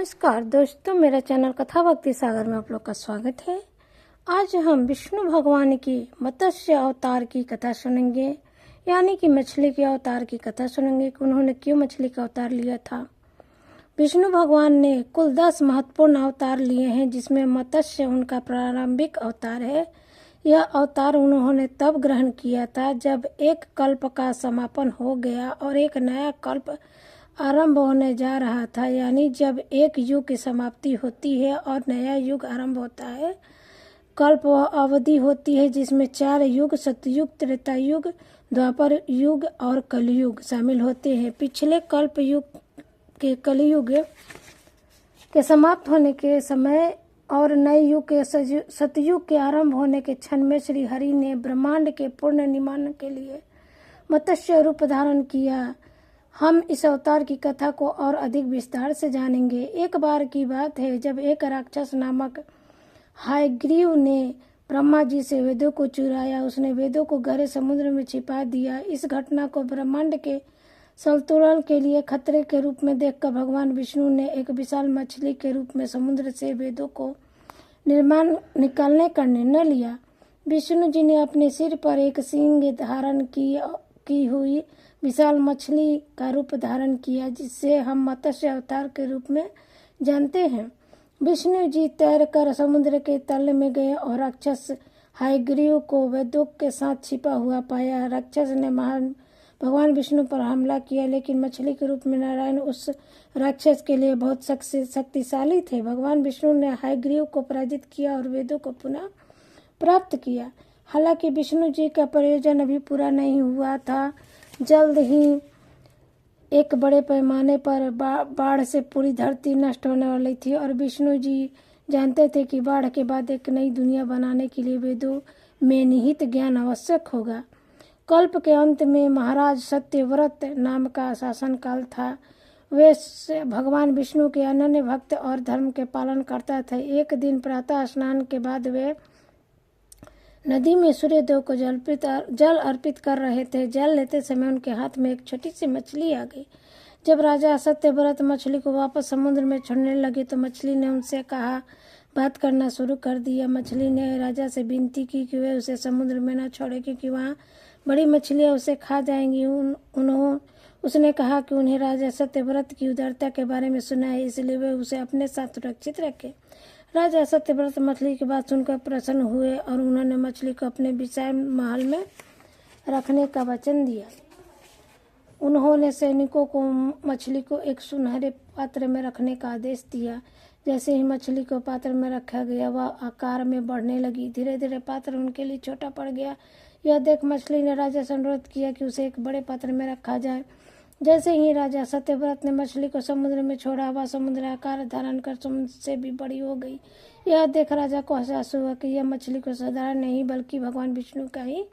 नमस्कार दोस्तों, मेरा चैनल कथा भक्ति सागर में आप लोग का स्वागत है। आज हम विष्णु भगवान की मत्स्य अवतार की कथा सुनेंगे, यानी कि मछली के अवतार की कथा सुनेंगे कि उन्होंने क्यों मछली का अवतार लिया था। विष्णु भगवान ने कुल 10 महत्वपूर्ण अवतार लिए हैं, जिसमें मत्स्य उनका प्रारंभिक अवतार है। यह अवतार उन्होंने तब ग्रहण किया था जब एक कल्प का समापन हो गया और एक नया कल्प आरंभ होने जा रहा था, यानी जब एक युग की समाप्ति होती है और नया युग आरंभ होता है। कल्प वह अवधि होती है जिसमें 4 युग सतयुग, त्रेता युग, द्वापर युग और कलयुग शामिल होते हैं। पिछले कल्प युग के कलयुग के समाप्त होने के समय और नए युग के सतयुग के आरंभ होने के क्षण में श्री हरि ने ब्रह्मांड के पूर्ण निर्माण के लिए मत्स्य रूप धारण किया। हम इस अवतार की कथा को और अधिक विस्तार से जानेंगे। एक बार की बात है जब एक राक्षस नामक हयग्रीव ने ब्रह्मा जी से वेदों को चुराया। उसने वेदों को गहरे समुद्र में छिपा दिया। इस घटना को ब्रह्मांड के संतुलन के लिए खतरे के रूप में देखकर भगवान विष्णु ने एक विशाल मछली के रूप में समुद्र से वेदों को निकालने का निर्णय लिया। विष्णु जी ने अपने सिर पर एक सींग धारण की हुई विशाल मछली का रूप धारण किया, जिससे हम मत्स्य अवतार के रूप में जानते हैं। विष्णु जी तैरकर समुद्र के तल में गए और राक्षस हयग्रीव को वेदों के साथ छिपा हुआ पाया। राक्षस ने भगवान विष्णु पर हमला किया, लेकिन मछली के रूप में नारायण उस राक्षस के लिए बहुत शक्तिशाली थे। भगवान विष्णु ने हयग्रीव को पराजित किया और वेदों को पुनः प्राप्त किया। हालांकि विष्णु जी का प्रयोजन अभी पूरा नहीं हुआ था। जल्द ही एक बड़े पैमाने पर बाढ़ से पूरी धरती नष्ट होने वाली थी और विष्णु जी जानते थे कि बाढ़ के बाद एक नई दुनिया बनाने के लिए वेदों में निहित ज्ञान आवश्यक होगा। कल्प के अंत में महाराज सत्यव्रत नाम का शासनकाल था। वे भगवान विष्णु के अनन्य भक्त और धर्म के पालन करता थे। एक दिन प्रातः स्नान के बाद वे नदी में सूर्यदेव को जल अर्पित कर रहे थे। जल लेते समय उनके हाथ में एक छोटी सी मछली आ गई। जब राजा सत्यव्रत मछली को वापस समुद्र में छोड़ने लगे तो मछली ने उनसे बात करना शुरू कर दिया। मछली ने राजा से विनती की कि वे उसे समुद्र में न छोड़े, क्योंकि वहाँ बड़ी मछलियाँ उसे खा जाएंगी। उसने कहा कि उन्हें राजा सत्यव्रत की उदारता के बारे में सुना है, इसलिए वे उसे अपने साथ सुरक्षित रखे। राजा सत्यव्रत मछली की बात सुनकर प्रसन्न हुए और उन्होंने मछली को अपने विशाल महल में रखने का वचन दिया। उन्होंने सैनिकों को मछली को एक सुनहरे पात्र में रखने का आदेश दिया। जैसे ही मछली को पात्र में रखा गया, वह आकार में बढ़ने लगी। धीरे धीरे पात्र उनके लिए छोटा पड़ गया। यह देख मछली ने राजा से अनुरोध किया कि उसे एक बड़े पात्र में रखा जाए। जैसे ही राजा सत्यव्रत ने मछली को समुद्र में छोड़ा, वह समुद्र आकार धारण कर समुद्र से भी बड़ी हो गई। यह देख राजा को एहसास हुआ कि यह मछली को साधारण नहीं बल्कि भगवान विष्णु का ही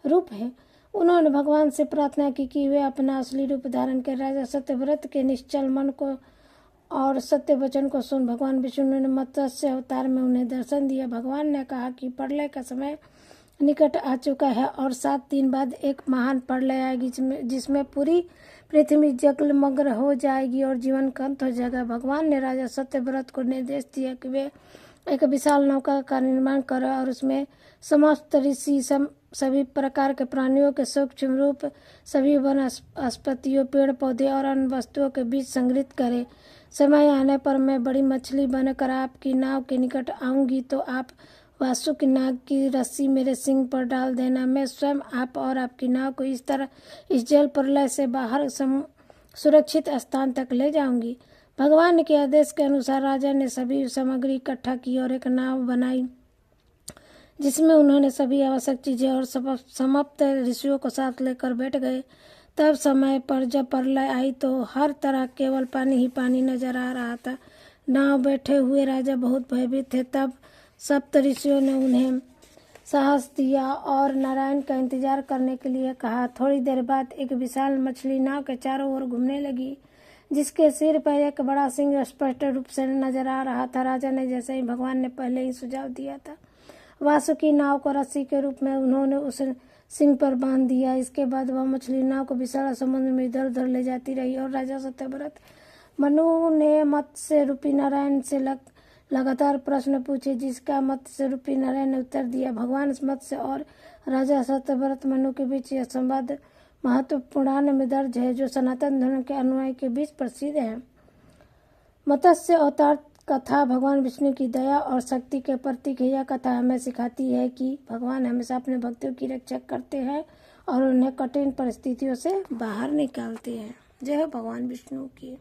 रूप है। उन्होंने भगवान से प्रार्थना की कि वे अपना असली रूप धारण कर राजा सत्यव्रत के निश्चल मन को और सत्य वचन को सुन भगवान विष्णु ने मत्स्य अवतार में उन्हें दर्शन दिया। भगवान ने कहा कि प्रलय का समय निकट आ चुका है और 7 दिन बाद एक महान प्रलय आएगी, जिसमें पूरी पृथ्वी जलमग्न हो जाएगी और जीवन का अंत हो जाएगा। भगवान ने राजा सत्यव्रत को निर्देश दिया कि वे एक विशाल नौका का निर्माण करें और उसमें समस्त ऋषि, सभी प्रकार के प्राणियों के सूक्ष्म रूप, सभी वनस्पतियों, पेड़ पौधे और अन्य वस्तुओं के बीच संग्रहित करें। समय आने पर मैं बड़ी मछली बनकर आपकी नाव के निकट आऊंगी, तो आप वासुकी नाग की रस्सी मेरे सिंग पर डाल देना। मैं स्वयं आप और आपकी नाव को इस तरह इस जल प्रलय से बाहर सुरक्षित स्थान तक ले जाऊंगी। भगवान के आदेश के अनुसार राजा ने सभी सामग्री इकट्ठा की और एक नाव बनाई, जिसमें उन्होंने सभी आवश्यक चीजें और समाप्त ऋषियों को साथ लेकर बैठ गए। तब समय पर जब प्रलय आई तो हर तरह केवल पानी ही पानी नजर आ रहा था। नाव बैठे हुए राजा बहुत भयभीत थे। तब सप्त ऋषियों ने उन्हें साहस दिया और नारायण का इंतजार करने के लिए कहा। थोड़ी देर बाद एक विशाल मछली नाव के चारों ओर घूमने लगी, जिसके सिर पर एक बड़ा सिंह स्पष्ट रूप से नजर आ रहा था। राजा ने जैसे ही भगवान ने पहले ही सुझाव दिया था, वासुकी नाव को रस्सी के रूप में उन्होंने उस सिंह पर बांध दिया। इसके बाद वह मछली नाव को विशाल समुद्र में इधर उधर ले जाती रही और राजा सत्यव्रत मनु ने मत्स्य रूपी नारायण से लगातार प्रश्न पूछे, जिसका मत्स्य रूपी नारायण ने उत्तर दिया। भगवान मत्स्य और राजा सत्यव्रत मनु के बीच यह संवाद महत्वपूर्ण पुराण में दर्ज है, जो सनातन धर्म के अनुयायी के बीच प्रसिद्ध है। मत्स्य अवतार कथा भगवान विष्णु की दया और शक्ति के प्रतीक है। यह कथा हमें सिखाती है कि भगवान हमेशा अपने भक्तों की रक्षा करते हैं और उन्हें कठिन परिस्थितियों से बाहर निकालते हैं। जय हो भगवान विष्णु की।